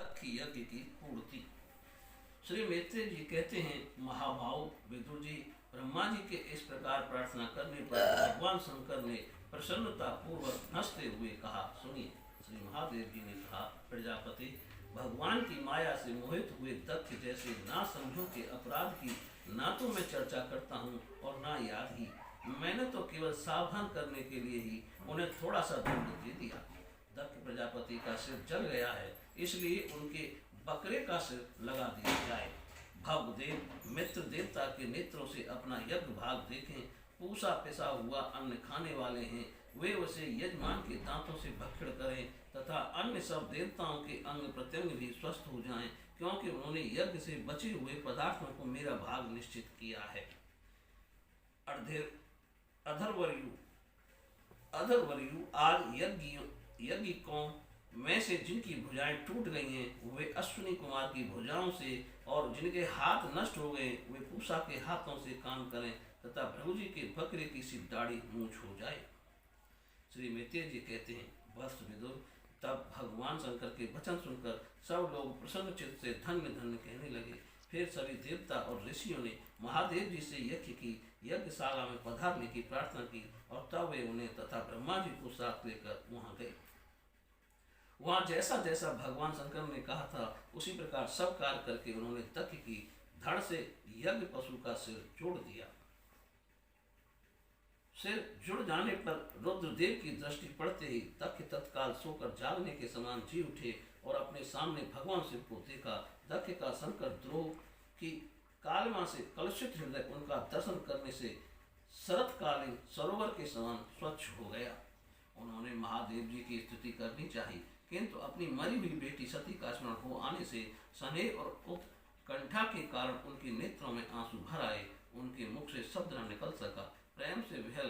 दक्ष यज्ञ की पूर्ति। श्री मैत्रेय जी कहते हैं, महाभाव विदुर जी, ब्रह्मा जी के इस प्रकार प्रार्थना करने पर भगवान शंकर ने प्रसन्नता पूर्वक हंसते हुए कहा, सुनिए। श्री महादेव जी ने कहा, प्रजापति, भगवान की माया से मोहित हुए दक्ष जैसे ना समझो के अपराध की ना तो मैं चर्चा करता हूँ और ना याद ही। मैंने तो केवल सावधान करने के लिए ही उन्हें थोड़ा सा दंड दे दिया। दक्ष प्रजापति का सिर जल गया है, इसलिए उनके बकरे का सिर लगा दिया जाए। भवदेव मित्र देवता के नेत्रों से अपना यज्ञ भाग देखें। पूसा पिसा हुआ अन्न खाने वाले हैं, वे उसे यजमान के दांतों से भक्षण करें तथा अन्य सब देवताओं के अंग प्रत्यंग भी स्वस्थ हो जाएं, क्योंकि उन्होंने यज्ञ से बचे हुए पदार्थों को मेरा भाग निश्चित किया है। अधर्वरयु अधर्वरयु आज यज्ञिकों में से जिनकी भुजाएं टूट गई हैं वे अश्विनी कुमार की भुजाओं से, और जिनके हाथ नष्ट हो गए वे पूषा के हाथों से काम करें तथा भृगु जी के बकरे की सी दाढ़ी मूंछ हो जाए। श्री मैत्रेय जी कहते हैं, वत्स विदुर, तब भगवान शंकर के वचन सुनकर सब लोग प्रसन्न चित्त से धन्य धन्य कहने लगे। फिर सभी देवता और ऋषियों ने महादेव जी से यज्ञ की यज्ञशाला में पधारने की प्रार्थना की, और तब वे उन्हें तथा ब्रह्मा जी को साथ लेकर वहां गए। वहां जैसा जैसा भगवान शंकर ने कहा था उसी प्रकार सब कार्य करके उन्होंने दक्ष की धड़ से यज्ञ पशु का सिर जोड़ दिया। सिर जुड़ जाने पर रुद्रदेव की दृष्टि पड़ते ही दक्ष तत्काल सोकर जागने के समान जी उठे और अपने सामने भगवान शिव को देखा। दक्ष का शंकर द्रोह की कालमा से कलुषित हृदय उनका दर्शन करने से शरतकालीन सरोवर के समान स्वच्छ हो गया। उन्होंने महादेव जी की स्तुति करनी चाहिए, किंतु अपनी मरी हुई बेटी सती का स्मरण हो आने से स्नेह और उत्कंठा के कारण उनके नेत्रों में आंसू भर आए। उनके मुख से शब्द न निकल सका। प्रेम से विहल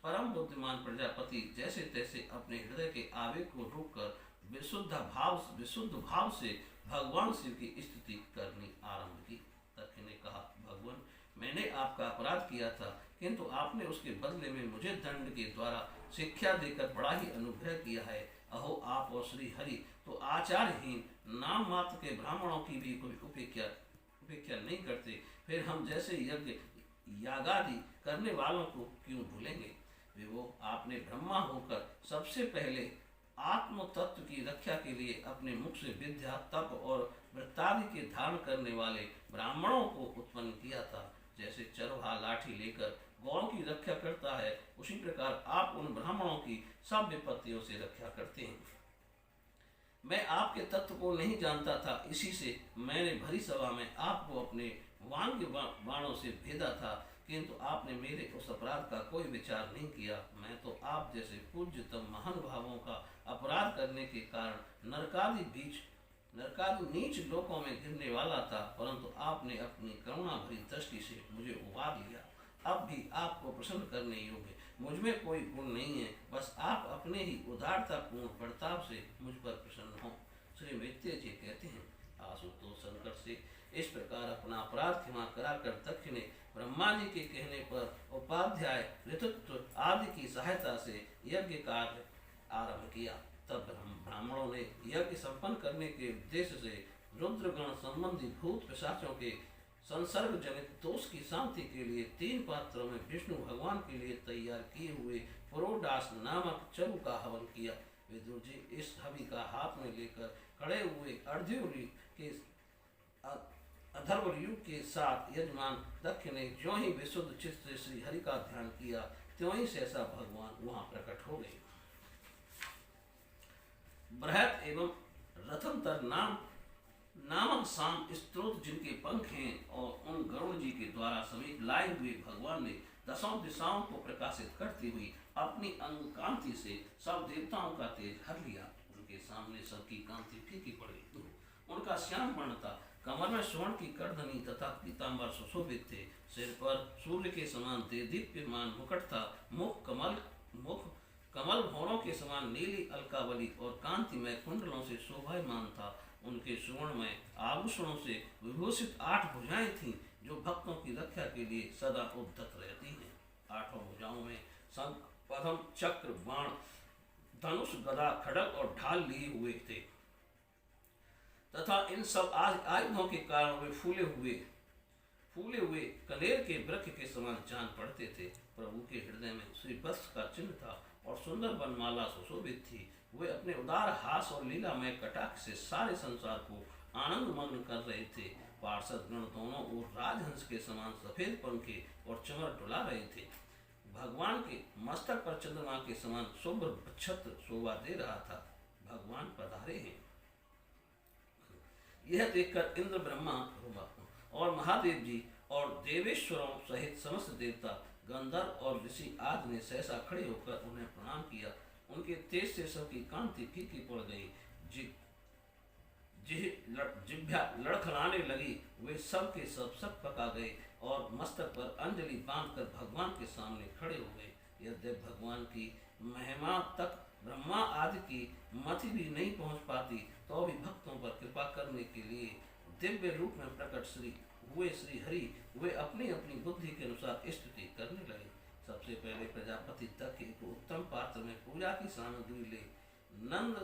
परम बुद्धिमान प्रजापति जैसे तैसे अपने हृदय के आवेग को रोककर विशुद्ध भाव से भगवान शिव की स्तुति करनी आरंभ की। दक्ष ने कहा, भगवान, मैंने आपका अपराध किया था, किंतु आपने उसके बदले में मुझे दंड के द्वारा शिक्षा देकर बड़ा ही अनुग्रह किया है। अहो, आप और श्री हरि तो आचारहीन नाम मात्र के ब्राह्मणों की भी कोई उपेक्षा नहीं करते, फिर हम जैसे यज्ञ यागादि करने वालों को क्यों भूलेंगे। विभो, आपने ब्रह्मा होकर सबसे पहले आत्म तत्व की रक्षा के लिए अपने मुख से विद्या, तप और वृत्तादि के धारण करने वाले ब्राह्मणों को उत्पन्न किया था। जैसे चरवाहा लाठी लेकर गौ की रक्षा करता है, उसी प्रकार आप उन ब्राह्मणों की सब विपत्तियों से रक्षा करते हैं। मैं आपके तत्व को नहीं जानता था, इसी से मैंने भरी सभा में आपको अपने वांग्य बाणों से भेदा था, किंतु आपने मेरे उस अपराध का कोई विचार नहीं किया। मैं तो आप जैसे पूज्यतम महानुभावों का अपराध करने के कारण नरकादि नीच लोकों में गिरने वाला था, परंतु आपने अपनी करुणा भरी दृष्टि से मुझे उबार लिया। अब भी आपको प्रसन्न करने योग्य मुझ में कोई गुण नहीं है, बस आप अपने ही उदारतापूर्ण बर्ताव से मुझ पर प्रसन्न हो। श्री मैत्रेय जी कहते हैं, आशुतोष शंकर से इस प्रकार अपना अपराध क्षमा कराकर दक्ष ने ब्रह्मा जी के कहने पर उपाध्याय, ऋतुत्व आदि की सहायता से यज्ञ कार्य आरंभ किया। तब ब्राह्मणों ने यज्ञ संपन्न करने के उद्देश्य से रुद्रगण संबंधी भूत पिशाचों के संसर्ग जनित दोष की शांति के लिए 3 पात्रों में विष्णु भगवान के लिए तैयार किए हुए पुरोडास नामक चरु का हवन किया। विदुर जी, इस हवि का हाथ में लेकर खड़े हुए अधर्वरयु के साथ यजमान दक्ष ने ज्यों ही विशुद्ध चित्त से श्री हरि का ध्यान किया, त्यों ही सहसा भगवान वहां प्रकट हो गए। बृहत एवं रतनतर नामक शाम स्त्रोत जिनके पंख हैं, और उन गरुड़ जी के द्वारा समीप लाए हुए भगवान ने दसों दिशाओं को प्रकाशित करती हुई अपनी अंग कांति से सब देवताओं का तेज हर लिया। उनके सामने सबकी कांति फीकी पड़ गई। उनका श्याम वर्ण था, कमर में स्वर्ण की करधनी तथा पीतांबर सुशोभित थे। सिर पर सूर्य के समान दीप्यमान मुकुट था। मुख कमल भौरों के समान नीली अलकावली और कांतिमय कुंडलों से शोभायमान था। उनके सुवर्ण में आभूषणों से विभूषित 8 भुजाएं थीं, जो भक्तों की रक्षा के लिए सदा उद्यत रहती हैं। 8 भुजाओं में शंख, पद्म, चक्र, बाण, धनुष, गदा, खड्ग और ढाल लिए हुए थे तथा इन सब आयुधों के कारण वे फूले हुए कनेर के वृक्ष के समान जान पड़ते थे। प्रभु के हृदय में श्री वत्स का चिन्ह था और सुंदर बनमाला सुशोभित थी। वे अपने उदार हास और लीलामय कटाक्ष से सारे संसार को आनंद मग्न कर रहे थे। पार्षद गण दोनों ओर राजहंस के समान सफेद पंखे और चमर डुला रहे थे। भगवान के मस्तक पर चंद्रमा के समान शुभ्र छत्र शोभा दे रहा था। भगवान पधारे हैं। यह देखकर इंद्र, ब्रह्मा और महादेव जी और देवेश्वरों सहित समस्त देवता, गंधर्व और ऋषि आदि ने सहसा खड़े होकर उन्हें प्रणाम किया। उनके तेज से सबकी कांति फीकी पड़ गई, जिह्वा लड़खड़ाने लगी। वे सब के सब सक पका गए और मस्तक पर अंजलि बांधकर भगवान के सामने खड़े हो गए। यद्यपि भगवान की महिमा तक ब्रह्मा आदि की मति भी नहीं पहुंच पाती, तो भी भक्तों पर कृपा करने के लिए दिव्य रूप में प्रकट श्री हरि वे अपनी अपनी बुद्धि के अनुसार स्तुति करने लगे। सबसे पहले प्रजापति तक एक उत्तम पात्र में पूजा की सामग्री ले नंद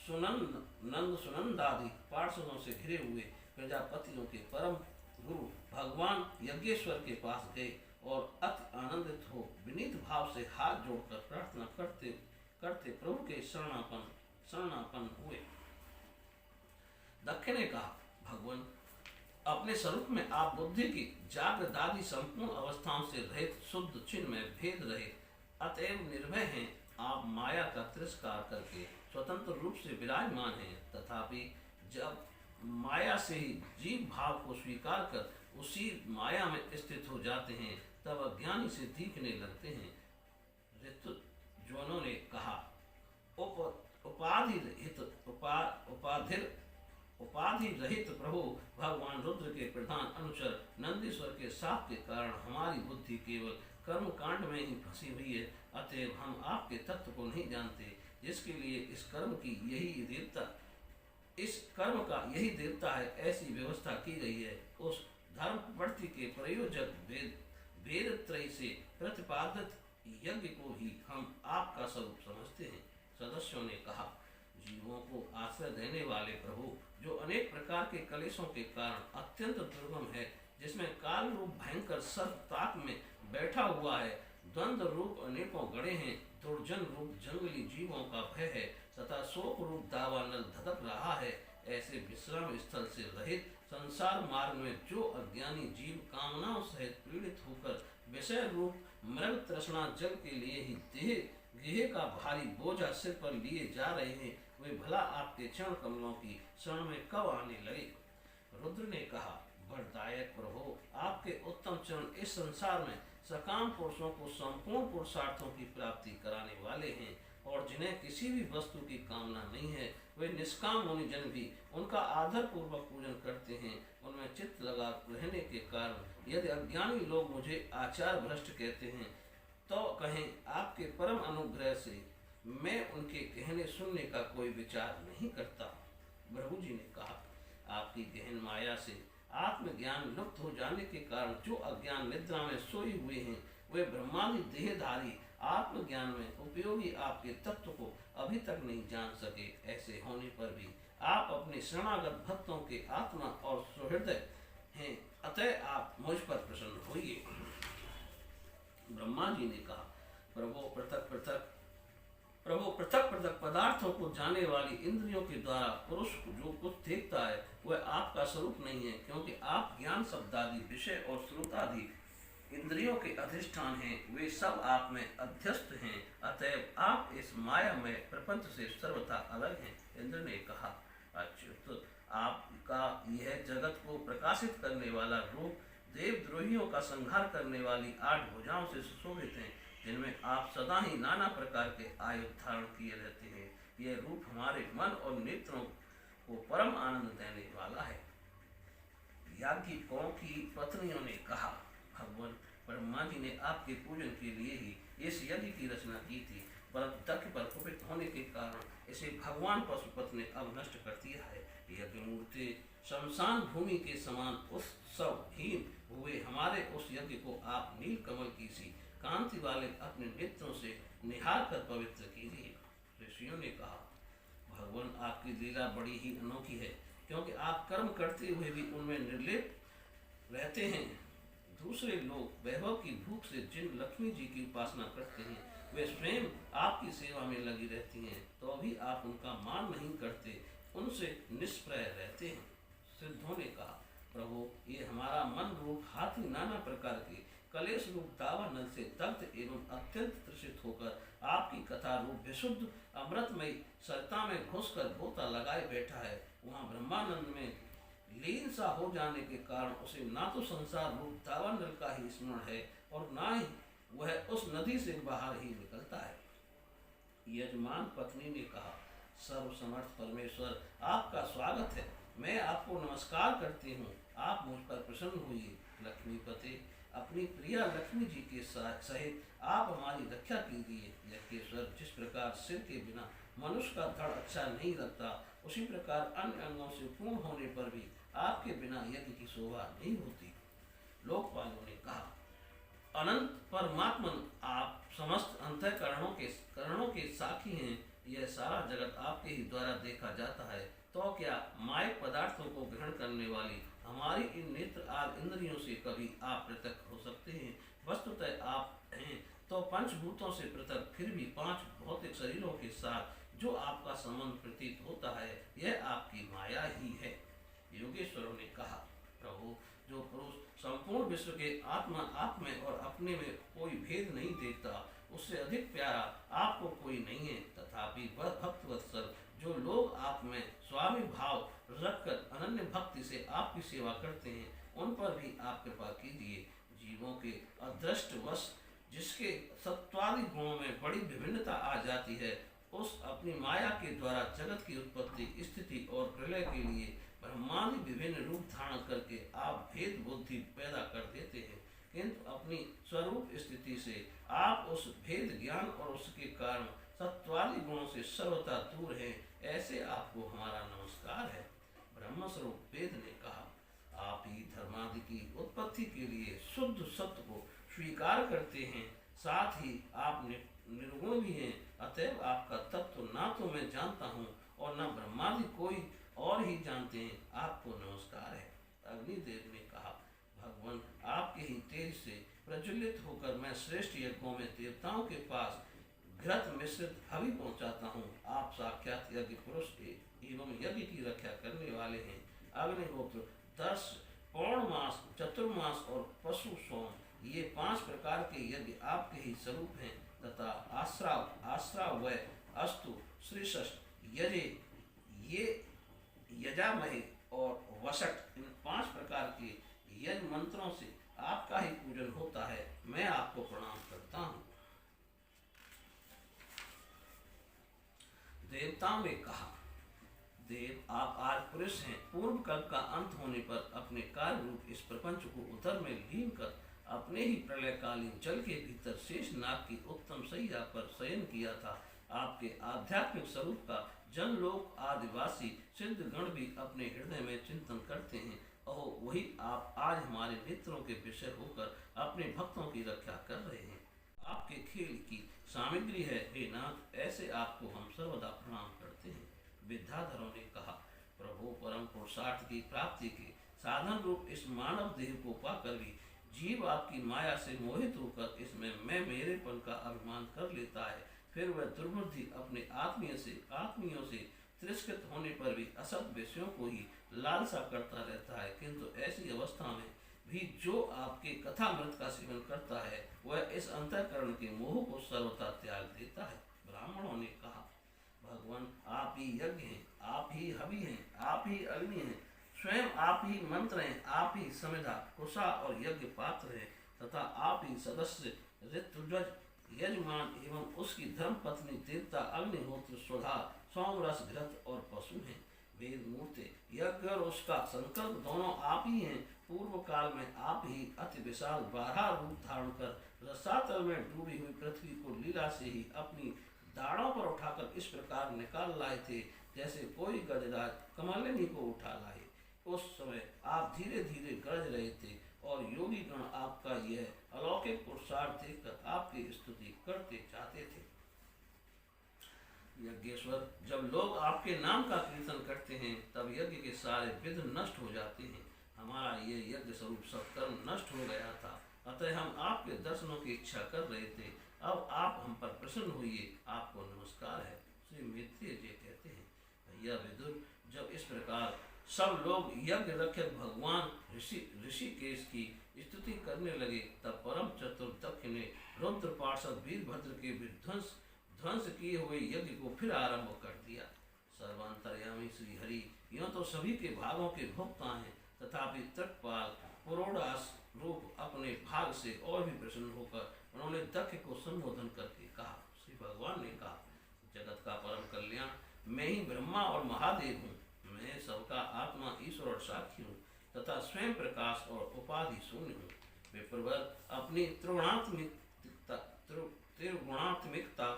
सुनंद आदि पार्षदों से घिरे हुए प्रजापतियों के परम गुरु भगवान यज्ञेश्वर के पास गए और अति आनंदित हो विनीत भाव से हाथ जोड़कर प्रार्थना करते करते प्रभु के शरणापन्न हुए। दक्ष ने कहा, भगवान, अपने स्वरूप में आप बुद्धि की जागृत आदि संपूर्ण अवस्थाओं से रहित शुद्ध चिन्ह में भेद रहे, अतएव निर्भय हैं। आप माया का तिरस्कार करके स्वतंत्र रूप से विराजमान हैं। तथापि जब माया से ही जीव भाव को स्वीकार कर उसी माया में स्थित हो जाते हैं, तब अज्ञानी से दिखने लगते हैं। ऋतुजनों ने कहा, उपाधि रहित प्रभु भगवान रुद्र के प्रधान अनुचर नंदीश्वर के शाप के कारण हमारी बुद्धि केवल कर्म कांड में ही फंसी हुई है। अतएव हम आपके तत्व को नहीं जानते, जिसके लिए इस कर्म का यही देवता है। ऐसी व्यवस्था की गई है। उस धर्म प्रवृत्ति के प्रयोजक वेद त्रय से प्रतिपादित यज्ञ को ही हम आपका स्वरूप समझते हैं। सदस्यों ने कहा, जीवों को आश्रय देने वाले प्रभु, जो अनेक प्रकार के कलेशों के कारण अत्यंत दुर्गम है, जिसमें काल रूप भयंकर सर्प ताक में बैठा हुआ है, द्वंद्व रूप अनेकों गड़े हैं, दुर्जन रूप जंगली जीवों का भय है तथा शोक रूप दावानल धधक रहा है। ऐसे विश्राम स्थल से रहित संसार मार्ग में जो अज्ञानी जीव कामनाओं सहित पीड़ित होकर विषय रूप मृग तृष्णा जल के लिए ही गेह का भारी बोझा सिर पर लिए जा रहे हैं, वे भला आपके चरण कमलों की शरण में कब आने लगे। रुद्र ने कहा, वरदायक प्रभु, आपके उत्तम चरण इस संसार में सकाम पुरुषों को संपूर्ण पुरुषार्थों की प्राप्ति कराने वाले हैं, और जिन्हें किसी भी वस्तु की कामना नहीं है, वे निष्काम मुनिजन भी उनका आदर पूर्वक पूजन करते हैं। उनमें चित्त लगा रहने के कारण यदि अज्ञानी लोग मुझे आचार भ्रष्ट कहते हैं, तो कहें, आपके परम अनुग्रह से मैं उनके कहने सुनने का कोई विचार नहीं करता। प्रभु जी ने कहा, आपकी गहन माया से आत्मज्ञान लुप्त हो जाने के कारण जो अज्ञान निद्रा में सोए हुए हैं, वे ब्रह्मादि देहधारी आत्मज्ञान में उपयोगी आपके तत्व को अभी तक नहीं जान सके। ऐसे होने पर भी आप अपने शरणागत भक्तों के आत्मा और सुहृदय हैं, अतः आप मुझ पर प्रसन्न होइए। ब्रह्मा जी ने कहा, प्रभु पृथक पृथक पदार्थों को जाने वाली इंद्रियों के द्वारा पुरुष जो कुछ देखता है, वह आपका स्वरूप नहीं है, क्योंकि आप ज्ञान शब्दादि विषय और श्रुतादि इंद्रियों के अधिष्ठान हैं, वे सब आप में अध्यस्त हैं। अतएव आप इस माया में प्रपंच से सर्वथा अलग हैं। इंद्र ने कहा, अच्युत, आपका यह जगत को प्रकाशित करने वाला रूप देवद्रोहियों का संहार करने वाली 8 भुजाओं से सुशोभित हैं, जिनमें आप सदा ही नाना प्रकार के आयुध धारण किए रहते हैं। यह रूप हमारे मन और नेत्रों को परम आनंद देने वाला है। याज्ञिकों की पत्नियों ने कहा, भगवान, ब्रह्मा जी ने आपके पूजन के लिए ही इस यज्ञ की रचना की थी, परंतु दक्ष पर कुपित होने के कारण इसे भगवान पशुपति ने अब नष्ट कर दिया है। यज्ञ मूर्ति शमशान भूमि के समान उत्सवहीन हुए हमारे उस यज्ञ को आप नील कमल की सी कांति वाले अपने नेत्रों से निहार कर पवित्र कीजिए। ऋषियों ने कहा, भगवान, आपकी लीला बड़ी ही अनोखी है, क्योंकि आप कर्म करते हुए भी उनमें निर्लिप्त रहते हैं। दूसरे लोग वैभव की भूख से जिन लक्ष्मी जी की उपासना करते हैं वे स्वयं आपकी सेवा में लगी रहती हैं, तो भी आप उनका मान नहीं करते, उनसे निष्प्रय रहते हैं। सिद्धों ने कहा, प्रभु ये हमारा मन रूप हाथी नाना प्रकार के कलेश रूप दावानल से दग्ध एवं अत्यंत तृषित होकर आपकी कथा रूप विशुद्ध अमृतमय सरिता में घुसकर गोता लगाए बैठा है। वहाँ ब्रह्मानंद में लीन सा हो जाने के कारण उसे ना तो संसार रूप दावानल का ही स्मरण है और ना ही वह उस नदी से बाहर ही निकलता है। यजमान पत्नी ने कहा, सर्वसमर्थ परमेश्वर आपका स्वागत है, मैं आपको नमस्कार करती हूँ, आप मुझ पर प्रसन्न हुई। लक्ष्मीपति, अपनी प्रिया लक्ष्मी जी के सहित आप हमारी रक्षा कीजिए। यज्ञेश्वर, जिस प्रकार सिर के बिना मनुष्य का धड़ अच्छा नहीं लगता, उसी प्रकार अन्य अंगों से पूर्ण होने पर भी आपके बिना यज्ञ की शोभा नहीं होती। लोकपालों ने कहा, अनंत परमात्मन, आप समस्त अंतःकरणों के साक्षी हैं। यह सारा जगत आपके ही द्वारा देखा जाता है, तो क्या मायक पदार्थों को ग्रहण करने वाली हमारी इन नेत्र आदि इंद्रियों से कभी आप पृथक हो सकते हैं? वस्तुतः आप हैं तो पंचभूतों से पृथक, फिर भी पांच भौतिक शरीरों के साथ जो आपका संबंध प्रतीत होता है, यह आपकी माया ही है। योगेश्वरों ने कहा, प्रभु, जो पुरुष संपूर्ण विश्व के आत्मा आप में और अपने में कोई भेद नहीं देखता, उससे अधिक प्यारा आपको कोई नहीं है। तथापि वह भक्तवत्सल जो लोग आप में स्वामी भाव रखकर अनन्य भक्ति से आपकी सेवा करते हैं, उन पर भी आप कृपा कीजिए। जीवों के अदृष्टवश जिसके सत्वादि गुणों में बड़ी विभिन्नता आ जाती है, उस अपनी माया के द्वारा जगत की उत्पत्ति, स्थिति और प्रलय के लिए ब्रह्मांड विभिन्न रूप धारण करके आप भेद बुद्धि पैदा कर देते हैं, किंतु अपनी स्वरूप स्थिति से आप उस भेद ज्ञान और उसके कारण सत्वादि गुणों से सर्वथा दूर हैं। ऐसे आपको हमारा नमस्कार है। ब्रह्मस्वरूप वेद ने कहा, आप ही धर्मादि की उत्पत्ति के लिए शुद्ध सत्य को स्वीकार करते हैं, साथ ही आप निर्गुण भी हैं। अतएव आपका तत्व ना तो मैं जानता हूँ और न ब्रह्मादि कोई और ही जानते हैं। आपको नमस्कार है। अग्निदेव ने कहा, भगवान, आपके ही तेज से प्रज्वलित होकर मैं श्रेष्ठ यज्ञों में देवताओं के पास घृत मिश्रित हवि पहुंचाता हूँ। आप साक्षात यज्ञ पुरुष एवं यज्ञ की रक्षा करने वाले हैं। अग्निहोत्र, दर्श, पौर्णमास, चतुर्मास और पशु सोम, ये 5 प्रकार के यज्ञ आपके ही स्वरूप हैं। तथा आश्रावय, अस्तु, श्रीषष्ठ, यजे, ये यजामहे और वसट, इन 5 प्रकार के यज्ञ मंत्रों से आपका ही पूजन होता है। मैं आपको प्रणाम करता हूँ। देवताओं ने कहा, देव, आप आज पुरुष हैं। पूर्व कल्प का अंत होने पर अपने कार्य रूप इस प्रपंच को उदर में लीन कर अपने ही प्रलयकालीन जल के भीतर शेष नाग की उत्तम सैया पर शयन किया था। आपके आध्यात्मिक स्वरूप का जनलोक आदिवासी सिद्ध गण भी अपने हृदय में चिंतन करते हैं। और वही आप आज हमारे नेत्रों के विषय होकर अपने भक्तों की रक्षा कर रहे हैं। आपके खेल की सामग्री है हे नाथ, ऐसे आपको हम सर्वदा प्रणाम करते हैं। विद्याधरों ने कहा, प्रभु, परम पुरुषार्थ की प्राप्ति के साधन रूप इस मानव देह को पाकर भी जीव आपकी माया से मोहित होकर इसमें मैं मेरेपन का अभिमान कर लेता है। फिर वह दुर्बुद्धि अपने आत्मीयों से तिरस्कृत होने पर भी असत विषयों को ही लालसा करता रहता है। किंतु ऐसी अवस्था में भी जो आपके कथामृत का सेवन करता है, वह इस अंतःकरण के मोह को सर्वथा त्याग देता है। ब्राह्मणों ने कहा, भगवान, आप ही यज्ञ हैं, आप ही हवि हैं, आप ही अग्नि हैं, स्वयं आप ही मंत्र हैं, आप ही समिधा, कुशा और यज्ञ पात्र हैं, तथा आप ही सदस्य, ऋतुध्वज, यजमान एवं उसकी धर्म पत्नी देवता, अग्निहोत्र, सुधा, सोमरस, घृत और पशु हैं। वेद मूर्ति, यज्ञ और उसका संकल्प दोनों आप ही हैं। पूर्व काल में आप ही अति विशाल 12 रूप धारण कर रसातल में डूबी हुई पृथ्वी को लीला से ही अपनी दाढ़ों पर उठाकर इस प्रकार निकाल लाए थे, जैसे कोई गजराज कमलिनी को उठा लाए। उस समय आप धीरे धीरे गरज रहे थे और योगी गण आपका यह अलौकिक पुरुषार्थ देखकर आपकी स्तुति करते जाते थे। यज्ञेश्वर, जब लोग आपके नाम का कीर्तन करते हैं तब यज्ञ के सारे विघ्न नष्ट हो जाते हैं। हमारा ये यज्ञ स्वरूप सब कर्म नष्ट हो गया था, अतः हम आपके दर्शनों की इच्छा कर रहे थे। अब आप हम पर प्रसन्न हुए, आपको नमस्कार है। श्री मैत्रेय जी कहते हैं, भैया विदुर, जब इस प्रकार सब लोग यज्ञ रक्षक भगवान ऋषिकेश की स्तुति करने लगे तब परम चतुर दक्ष ने रुद्र पार्षद वीरभद्र के ध्वंस किए हुए यज्ञ को फिर आरंभ कर दिया। सर्वांतर्यामी श्री हरि यूं तो सभी के भागों के भोक्ता हैं, तथापि तत्पाल पुरोडास रूप अपने भाग से और भी प्रसन्न होकर उन्होंने दक्ष को संबोधन करके कहा। श्री भगवान ने कहा, जगत का परम कल्याण मैं ही ब्रह्मा और महादेव हूँ। मैं सबका आत्मा, ईश्वर और साक्षी हूँ तथा स्वयं प्रकाश और उपाधि शून्य हूँ। विप्रवर, अपनी त्रिगुणात्मिकता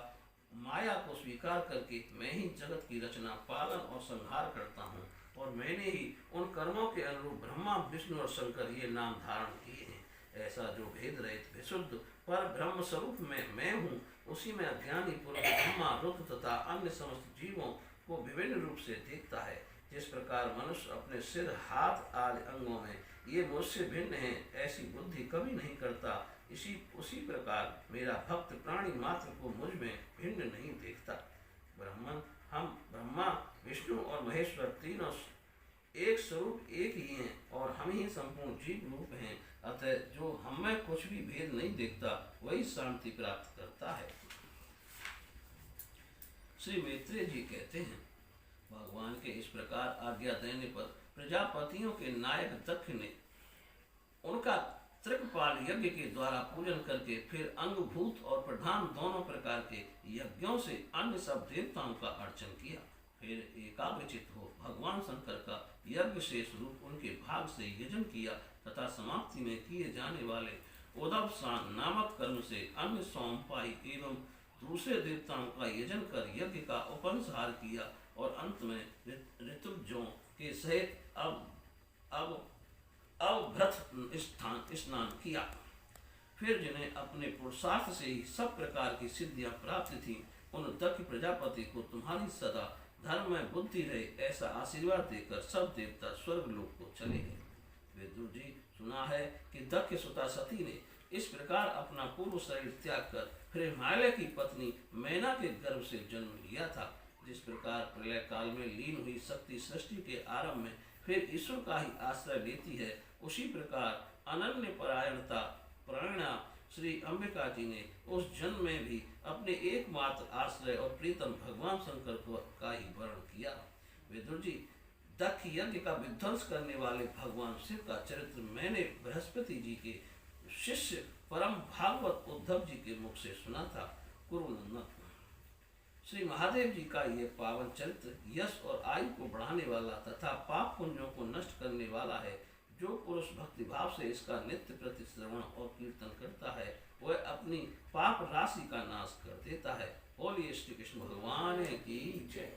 माया को स्वीकार करके मैं ही जगत की रचना, पालन और संहार करता हूँ, और मैंने ही उन कर्मों के अनुरूप ब्रह्मा, विष्णु और शंकर ये नाम धारण किए हैं। ऐसा जो भेद रहित विशुद्ध पर ब्रह्म स्वरूप में मैं हूँ, उसी में अज्ञानी पुरुष ब्रह्मा, रुद्र तथा अन्य समस्त जीवों को विभिन्न रूप से देखता है। जिस प्रकार मनुष्य अपने सिर, हाथ आदि अंगों में ये मुझसे भिन्न है ऐसी बुद्धि कभी नहीं करता, उसी प्रकार मेरा भक्त प्राणी मात्र को मुझ में भिन्न नहीं देखता। ब्रह्मन, हम ब्रह्मा, विष्णु और महेश्वर तीनों एक स्वरूप एक ही हैं और हम ही संपूर्ण जीव रूप हैं। अतः जो हम में कुछ भी भेद नहीं देखता वही शांति प्राप्त करता है। श्री मैत्रेय जी कहते हैं, भगवान के इस प्रकार आज्ञा देने पर प्रजापतियों के नायक दक्ष ने उनका त्रिकपाल यज्ञ के द्वारा पूजन करके फिर अंगभूत और प्रधान दोनों प्रकार के यज्ञों से अन्य सब देवताओं का अर्चन किया। फिर एकाग्रचित हो भगवान शंकर का यज्ञ शेष रूप उनके भाग से यजन किया तथा समाप्ति में किए जाने वाले उदवसान नामक कर्म से अन्य सोमपाई एवं दूसरे देवताओं का यजन कर यज्ञ का उपसंहार किया और अंत में ऋतुजों के सहित अवभ्रत स्नान किया। फिर जिन्हें अपने पुरुषार्थ से ही सब प्रकार की सिद्धियां प्राप्त थी, उन दक्ष प्रजापति को तुम्हारी सदा धर्म में बुद्धि रहे ऐसा आशीर्वाद देकर सब देवता स्वर्ग लोक को चले गए। विदुर जी, सुना है कि दक्ष सुता सती ने इस प्रकार अपना पूर्व शरीर त्याग कर फिर हिमालय की पत्नी मैना के गर्भ से जन्म लिया था। जिस प्रकार प्रलय काल में लीन हुई शक्ति सृष्टि के आरंभ में फिर ईश्वर का ही आश्रय लेती है, उसी प्रकार अनन्य परायणा श्री अंबिका जी ने उस जन्म में भी अपने एकमात्र आश्रय और प्रीतम भगवान शंकर का ही वर्ण किया। विदुर जी, दक्ष यज्ञ का विध्वंस करने वाले भगवान शिव का चरित्र मैंने बृहस्पति जी के शिष्य परम भागवत उद्धव जी के मुख से सुना था। कुरुनंदन, श्री महादेव जी का यह पावन चरित्र यश और आयु को बढ़ाने वाला तथा पाप पुण्यों को नष्ट करने वाला है। जो पुरुष भक्ति भाव से इसका नित्य प्रति श्रवण और कीर्तन करता है वह अपनी पाप राशि का नाश कर देता है। बोलिए श्री कृष्ण भगवान की जय।